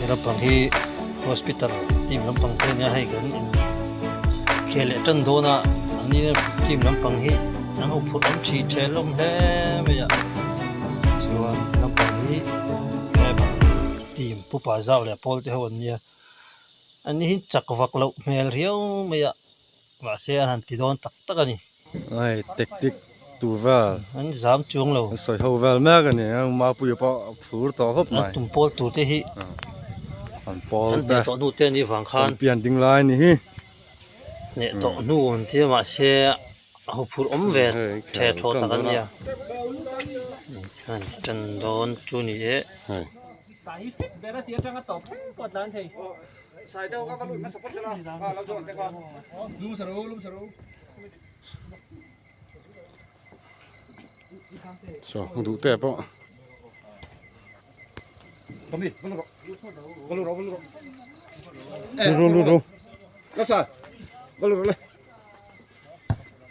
lampang hi hospital team lampang te nya hai gan khele tan dona ani team lampang hi nang u phut am thi thelom le me ya chuan lampang hi me ba team pupa zau le pol te hon nia ani hi chakwak lo mel riau me ya wa se han ti don tak tak ani ai tactic tu va an zam chung lo soi ho vel ma ga ne ma pu pa phur to hop mai tum pol tu te hi an pol an ta to nu te ni wang khan pian ding lai ni hi ne to nu on te ma se ho phur om ve the tho ta kan ya han chan don chu ni e sai fit bera tia changa to ko dan thei sai đâu các bạn nó sắp xếp là làm rồi cái con lum saro so không đủ tẹp po come đi vâng ru nó sao vâng rồi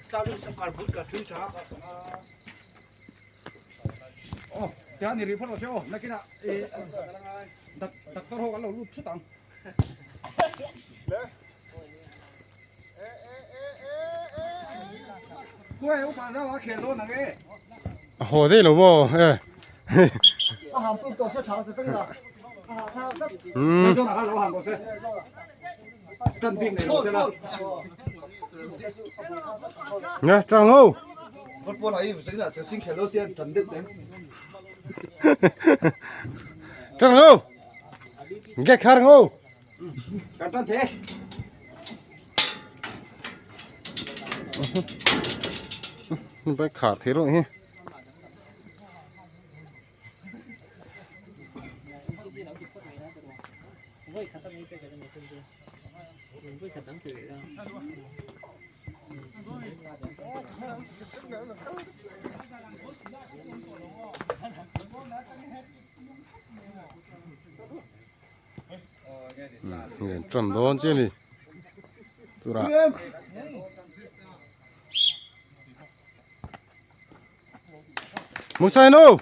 sao đi sang cả bút cả thứ cha ô cái này report rồi chứ nó cái nào đặt tao hồ cái lẩu lút chút tặng quay ông bà ra mà khéo luôn này hồ thế lo bo hàng tôi tổ sẽ tháo từ từng là ừ cho là lẩu hàng tổ sẽ chân pin này tổ sẽ là nè trăng hô con bò này sẽ là sẽ sinh khéo luôn sẽ chân đứt đấy trăng hô nghe khar hô cắt chân thế phải khar thế rồi he với khát mấy cái này xem chưa với khát đắng cười ra trần đón chứ đi tu ra một sai đâu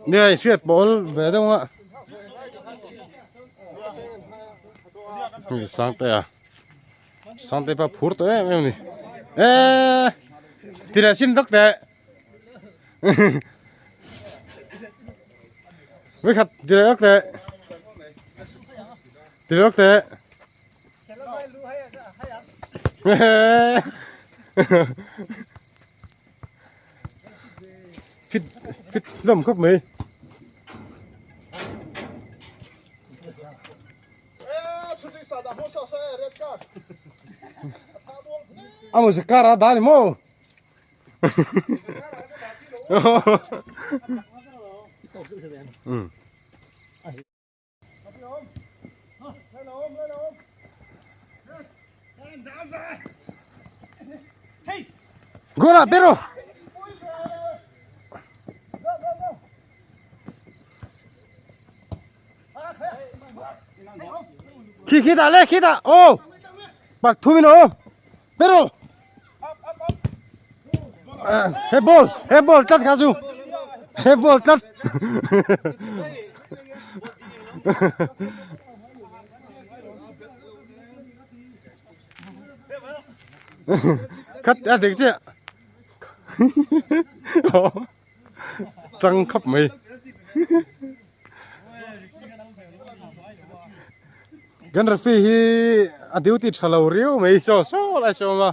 đây xuyệt ball về đâu ạ sang tay pa phur to em ni ê tira xin đắc tệ với khát tira đắc tệ tira đắc tệ fit fit lâm khóc mày amo se cara dale mo Gola, pero khi ta lên khi ta ô bạc thu mình ôm pero hết ball cắt cá du hết ball cắt cắt ra được chưa trăng khắp mày gần rồi phi à tiêu tịt sầu riêu mày so lại so mà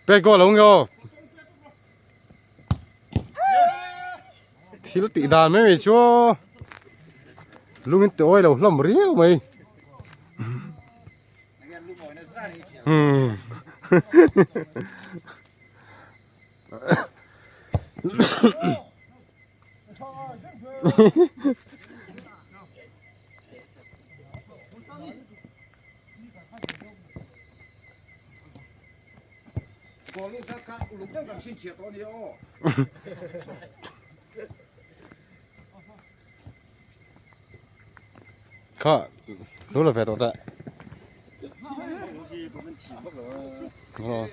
bé cô lông yo thiếu tị đàn mấy mày cho luôn cái tối đâu làm riêu mày có lúc ra cắt lúc đó cần xin chia to đi ô khó, đúng là phải tồn tại. Rồi.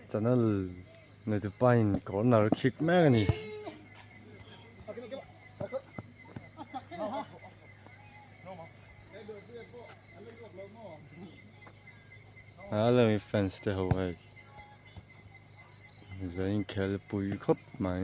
Cho nó người thứ ba có nào kick mẹ cái này. Lời fans thế hậu hay. Giờ anh kêu bùi khóc mà.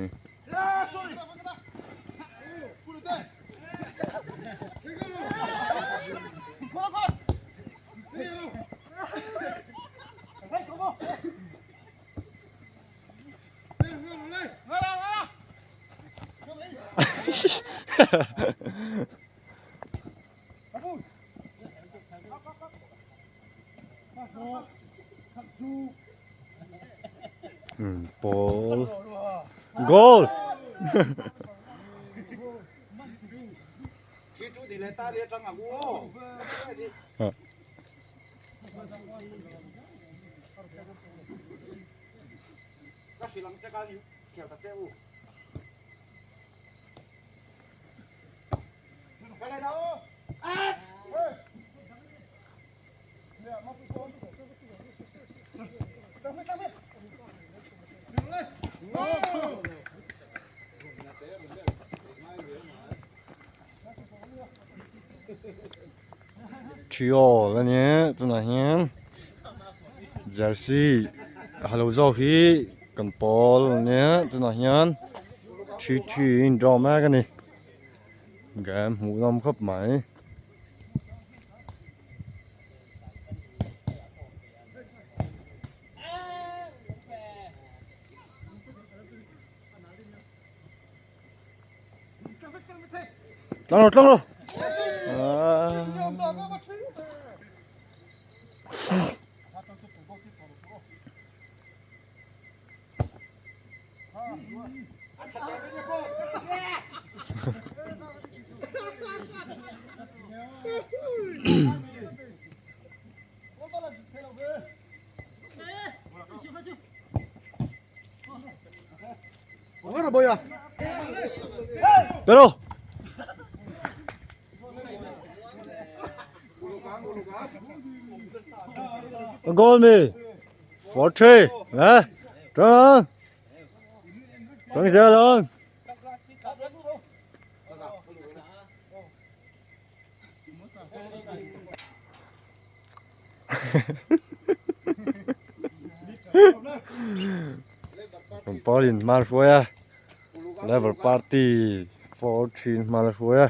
Ball. Goal. Trio là nhé, tôi nói nhé. Jersey, hello Zohi, còn Paul nhé, tôi nói nhé. Chuyên draw mẹ cái này. Game mũ năm khắp máy. Lăn rồi. Ora boya. Pero. Goal me. 4-3. Nè. Trơn. Trơn giờ luôn. Paulin Malfoya. Level party 4-3 Malfoya.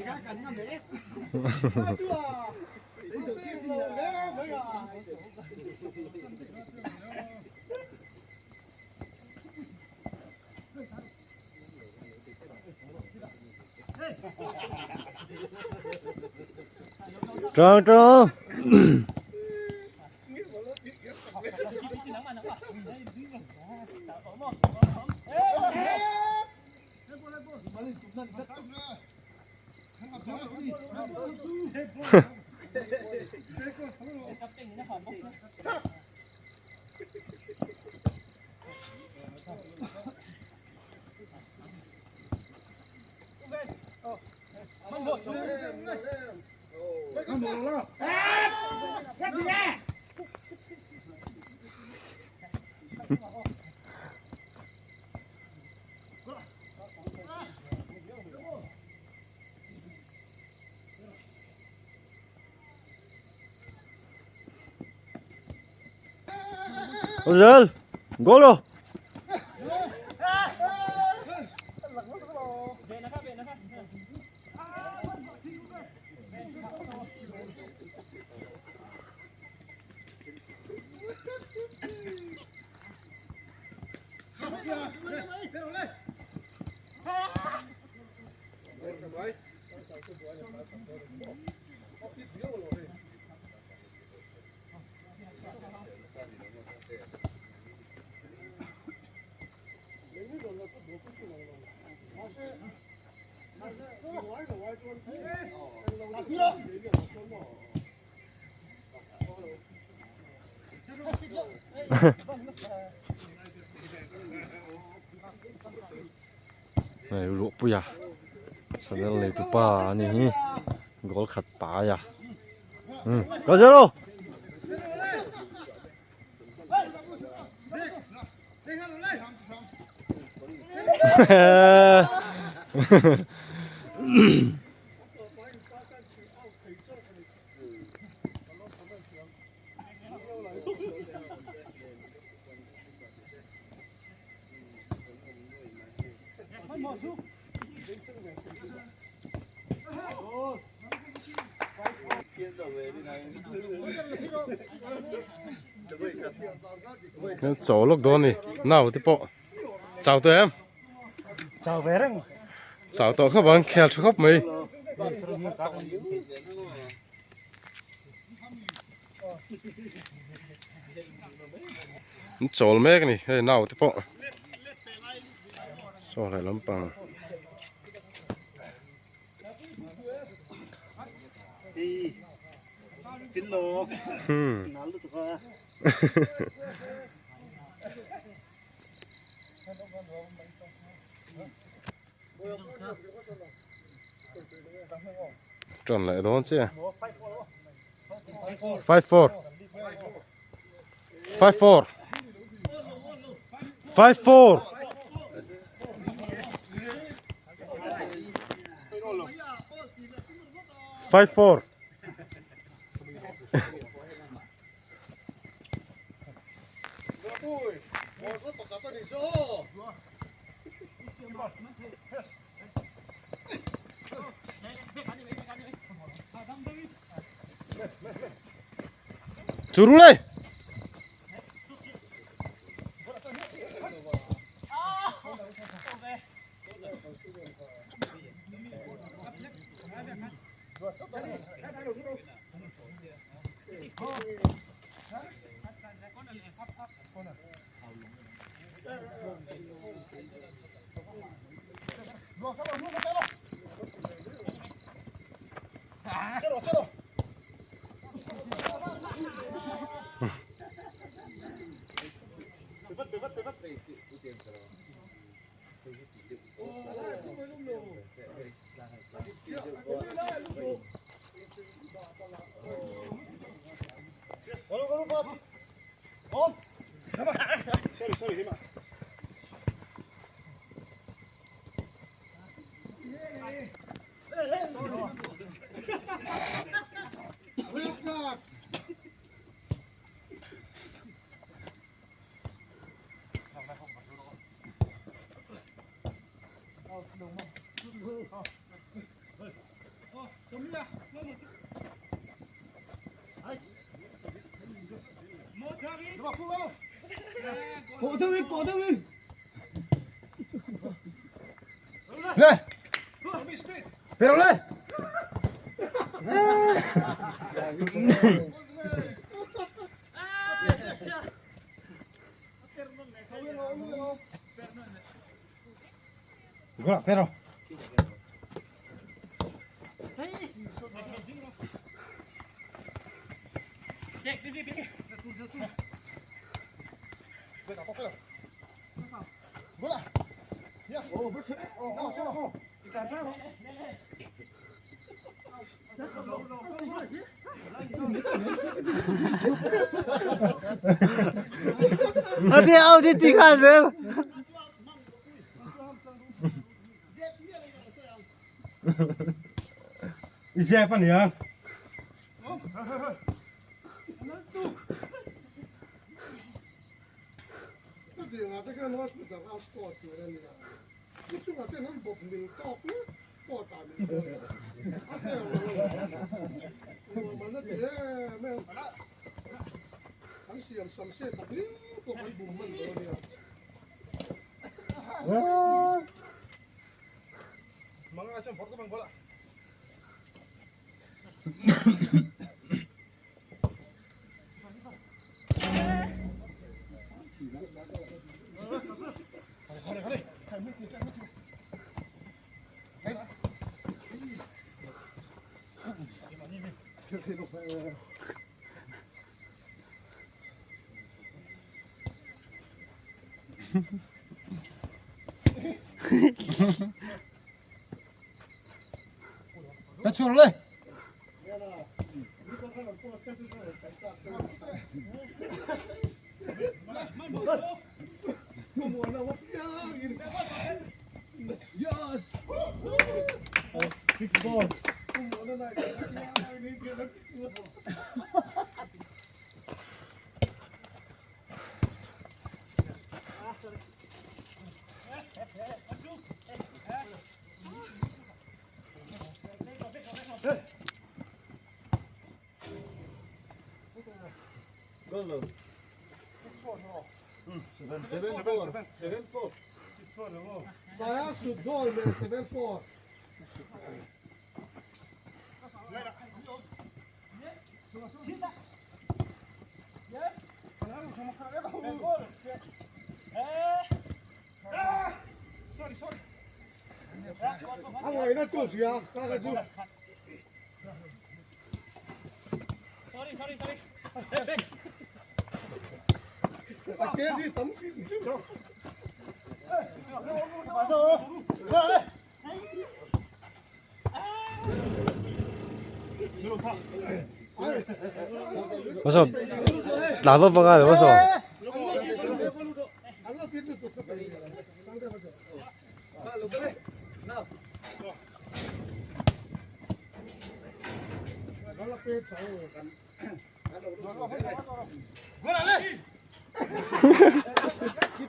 thì cái cảnh ngắm đấy chưa đấy sự chia sẻ đấy với à Trơn trơn. Ozil, gol lo. Này lụa bùi à, sao đây lấy tụ ba này, gol khát ba à, có gì đâu. Chỗ lúc đó này, nào thì bộ, chào tụi em. Chào về đấy. Chào tụi các bạn, khéo cho khóc mày. Chỗ mấy cái này, hey, nào thì bộ. Chỗ lại lắm bằng. Đi. Chín lô. Nó lúc thôi. Tròn lại đó chứ. 5-4. 5-4. 5-4. 5-4. Churu lên. Đúng không? cổ theo mình lên pero lên Guarda, pero. Hadi ao đi tìm ra rồi. Idzie pan ya. Mga macam foto bang bola. Let's go, lên. Yes. 6 ball. Saya sudah le 7-4. Ang ay na tu siya, kaka tu. Sorry. Cái gì tấm xin chứ. Basta dapat pakai basta.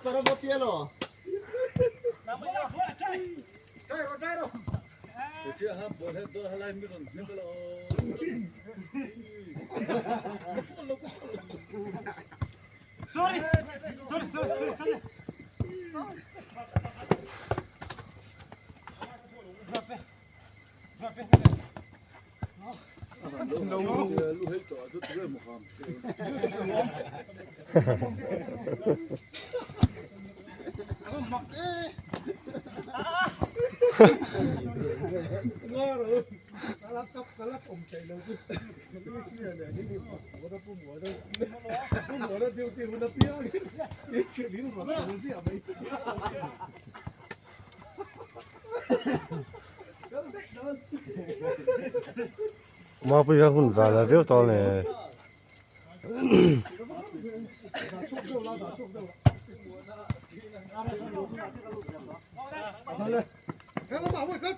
Para botielo. Sorry. Kalat om chạy lâu chứ. Cái xưa này đi của nó phun mùa đâu. Phun mùa nó tiêu tiền nó pia. Cái chuyện đi nó nó gì à vậy? Mà bây giờ cũng vào là rất to này. Cái nó bảo cất.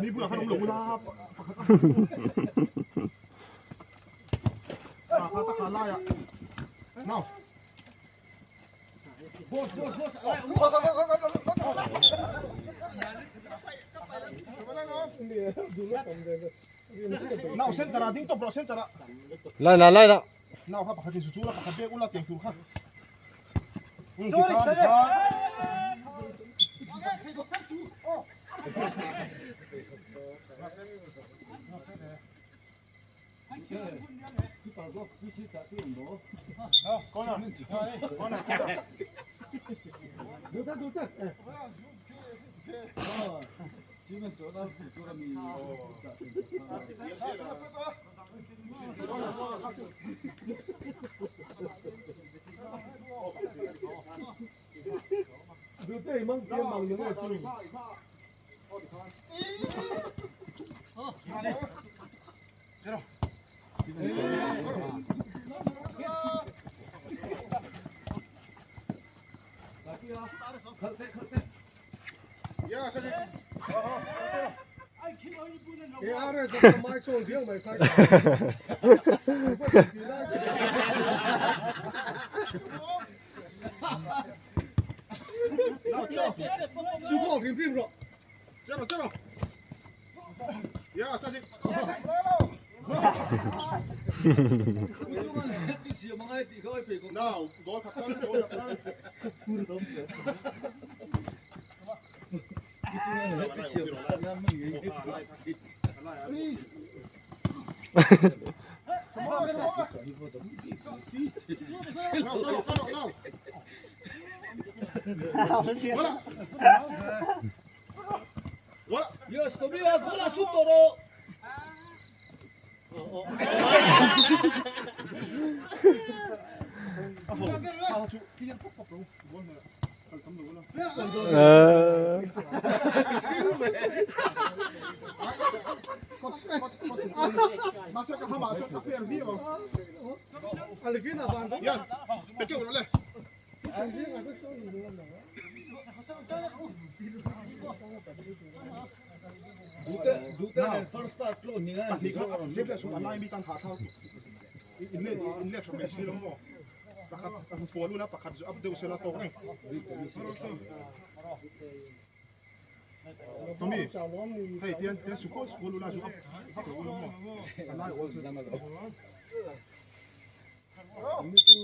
นี่บุญขนมหลงลาบพาตะขาไล่อ่ะน้าโบสน้าเส้นตระดิ้งตบเราเส้นตระ ไล่ละไล่ละ น้าครับปากกาจิสุระปากกาเบี้ยอุลาเตียงถูกครับดูเต้มั่งเตี้ยมั่งยังไงจุ๊यार जब हमारे सोल दिया मैं खाई सुबह किन फिल्म रो चलो या साजिक ना दो थप्पड़ Yes, comigo con la sutoro. Masuk ke kamar, masuk ke video. Kalau gini apa? Yes, betul boleh. Anjing aku sorry dulu lah. Duta dan first start lo ni kan. Jika sudah naik bitan hasal. Ini sampai sini loh. Pakat follow lah, pakat update usaha tu kan. Tommy, hey, dia suka follow lah juga. Follow lah. Karena orang tu nama tu. Ini tu.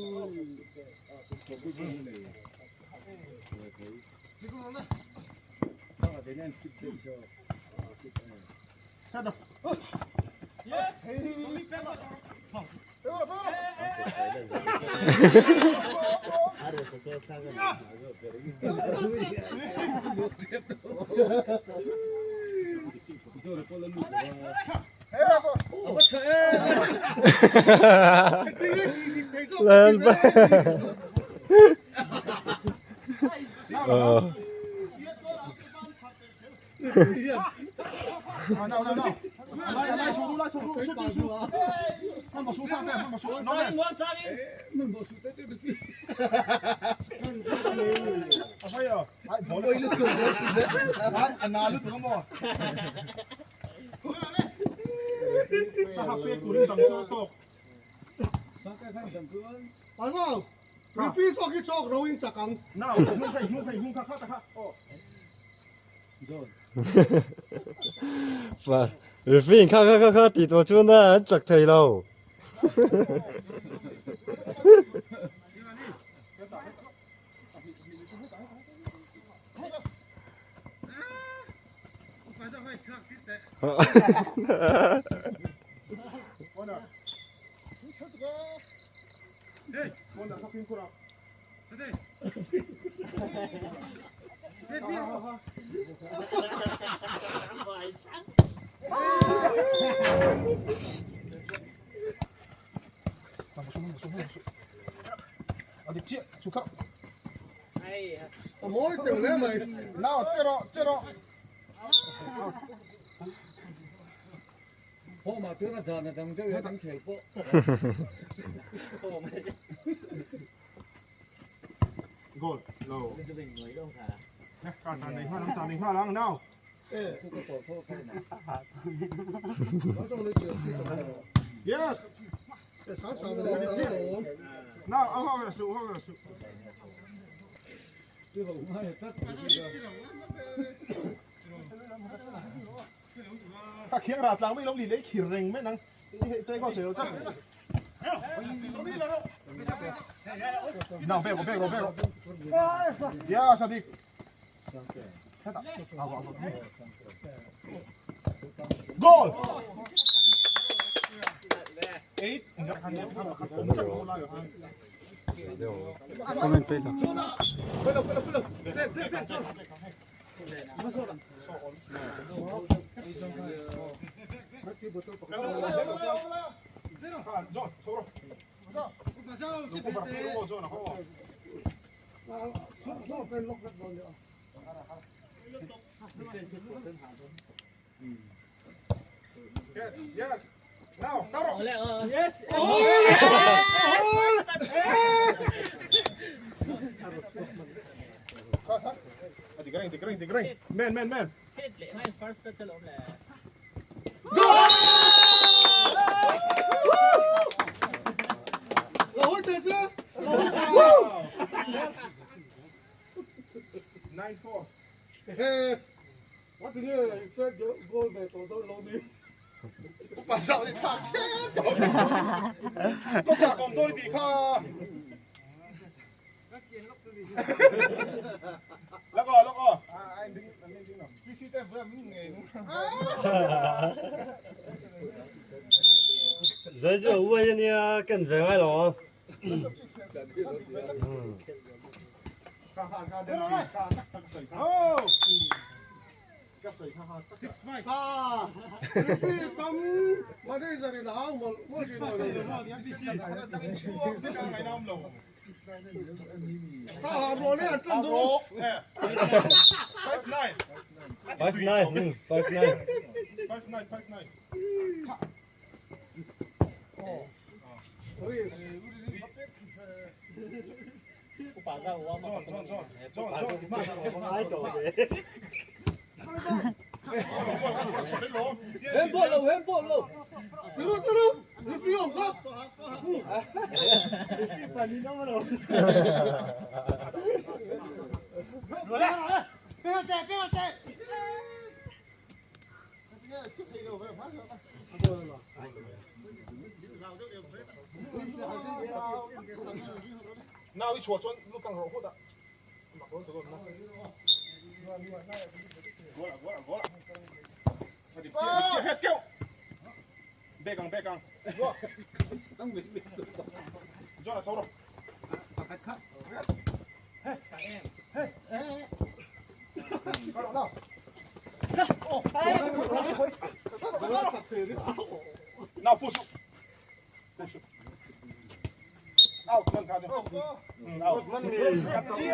Yes. lên ba Anh không? Referee so cái chọc rowing chắc ăn. Nào, hung khắc khắc. và phiền khá thì tôi chưa đã chặt thầy đâu Adik cik, suka. Mỗi tiểu lẽ mày. Nào, chết đó. Họ mà trước là giờ này thằng chơi thằng khều bộ. Goal. No. Nè, cả tàn này hoa lắm nào. Yes. Nào, ông hoa là sự. Ta khiến rạt làng mấy lông lì lấy khỉ rình mấy năng. Thế có chịu chắc. Nào, bego. Ya, Sadiq. Goal. 8. comment đây là Yes. Now, Taro. Yes. Digering. Men. Hết lệ ngay first cho lộn là. Lỗi thế chứ? 9-4. What the hell? Chơi goal về tổ tôi lâu đi. Bà sao thì thả chết. Có chả còn tôi thì kha. Lắc rồi. Anh đứng nào. Đi xí tay vừa mình nghề. rồi giờ uống nha cần về ngay rồi Referee cấm mà đây giờ thì đá một cái ta bộ này chân đồ 5-9 Bà ra của ông. Em bộ lâu. Terus. Referee om kap. Penalty. Nào đi chùa cho lúc càng hậu đã. Mặc rồi rồi. Gola. Đi hết kêu. Bê căng. Cho là sâu đâu. Nào phụ sụp. Out, vâng, thả cho. Out. Chia.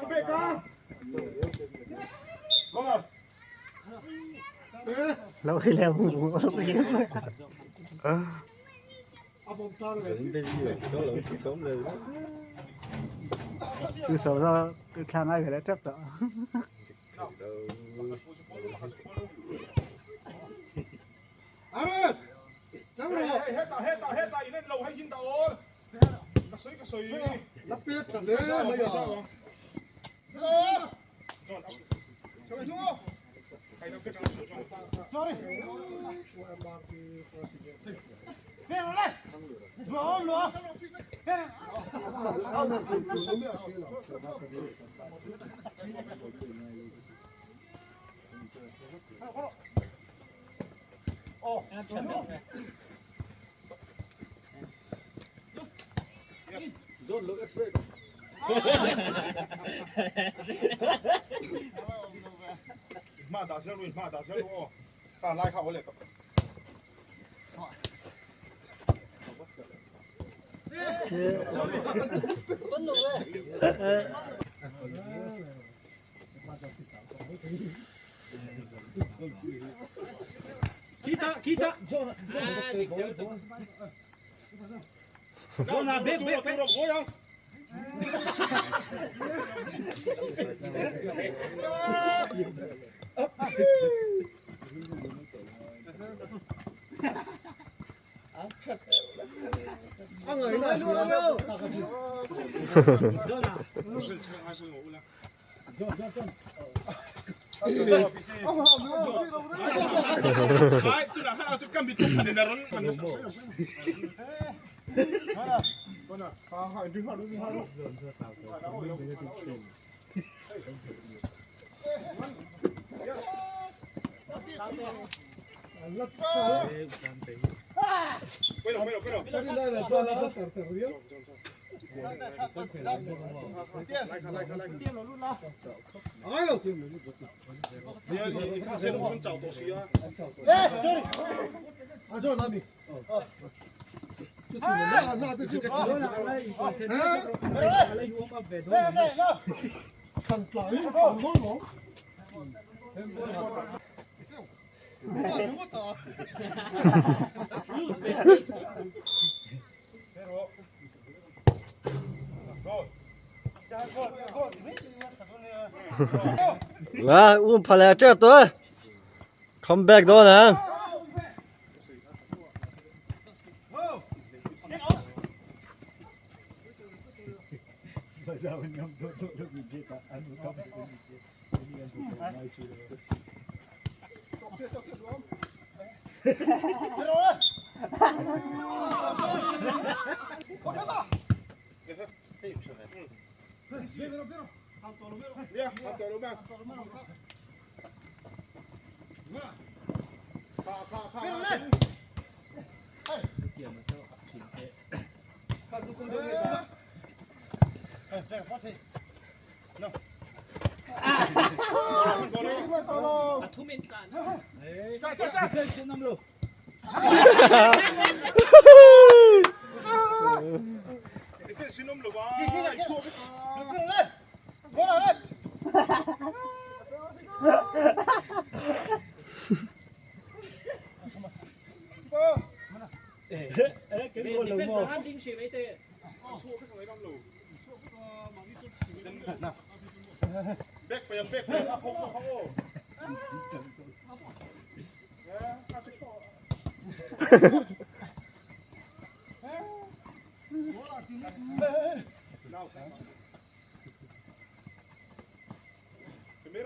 Bê căng. Vâng rồi. lâu khi leo mù À, bông tan này. đến bây giờ có lỗi thì tóm lên cứ sợ ra cứ sang ai phải lấy chấp đó Ares! Hết ta, lên lầu hay dính tao ôn. Cái suy. Lắp biết rồi đấy bây giờ. Rồi. Cho mày xuống. Hay nó kết cho. Sorry. Lên lên. Lùa. Don't look afraid. Mà đá xe luôn. Ta lại khảo lại. Kita. Zona, bek. Người nói luôn đâu. Zona. Ai, tu nak hal cakap bitu pada naron mana. Mana? Ha, di halu. Pero. Ai đâu. Dia ni看谁能找东西啊？À rồi làm gì? Nào tôi chịu. Thằng lại thằng ngon ngon. Đúng rồi. là phải là chết tôi come back đó nè Ya, hantar rumah. Xin ông lục à.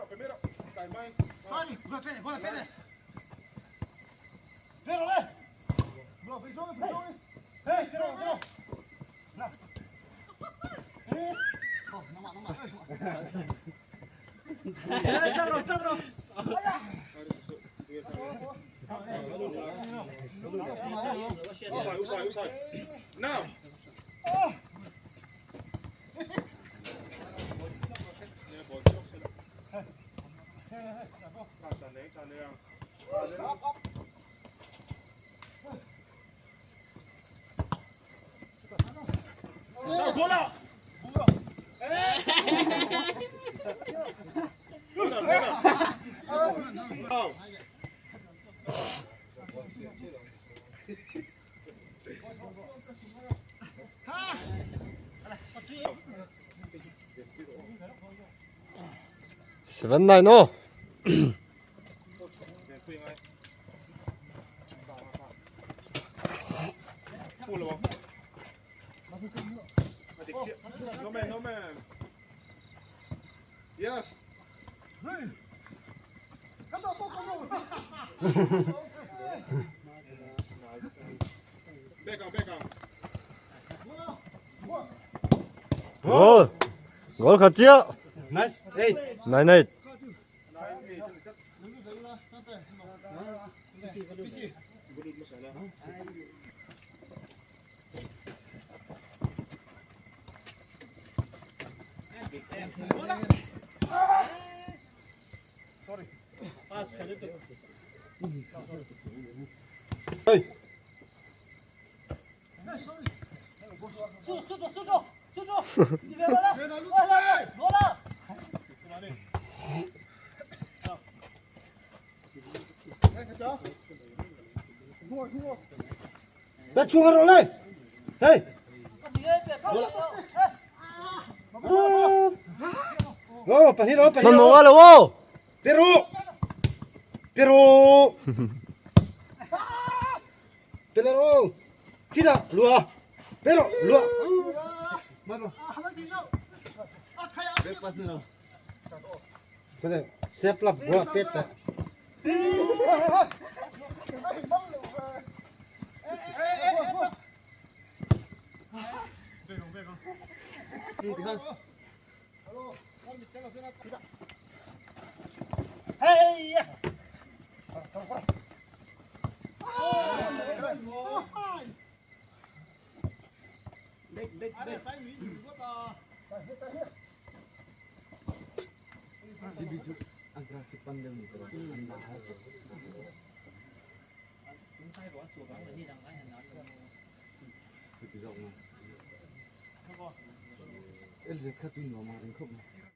Primero, cai mai. Sorry, buat pede. Pero le. No, prisione. Pero. Na. Oh, nama. Taruh. Usai. Now. Bola. 7-9 no พูดเลยวะNo man, no man. Yes. Back on, back on. 골 갔지요? Nice. Hey. 9-8 배충하러 올래. 헤이. Pahiro, Man må være wow! Pero. Pero. Pero. Kita, luar. Pero, luar. Mana? Lepas ni lah. Sudah, siap lah buat peta. Elze katun normal kommen.